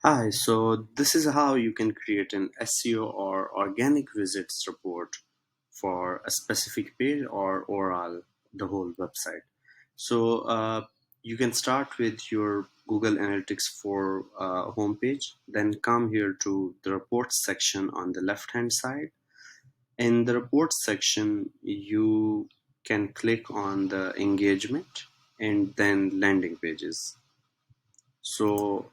Hi, so this is how you can create an SEO or organic visits report for a specific page or overall the whole website. So you can start with your Google Analytics for homepage, then come here to the reports section on the left hand side. In the reports section, you can click on the engagement and then landing pages. So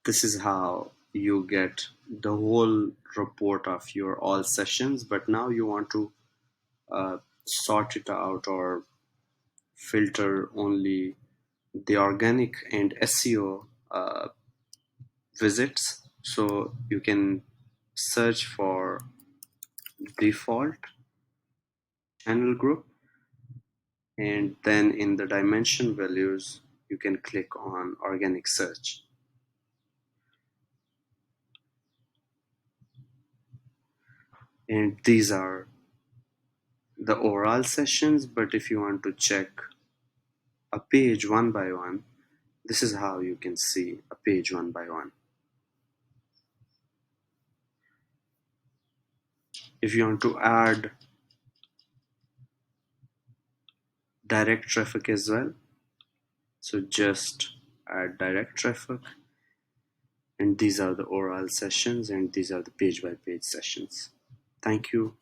this is how you get the whole report of your all sessions, but now you want to sort it out or filter only the organic and SEO visits. So you can search for default channel group, and then in the dimension values you can click on organic search, and these are the overall sessions. But if you want to check a page one by one, this is how you can see a page one by one. If you want to add direct traffic as well, so just add direct traffic, and these are the overall sessions and these are the page by page sessions. Thank you.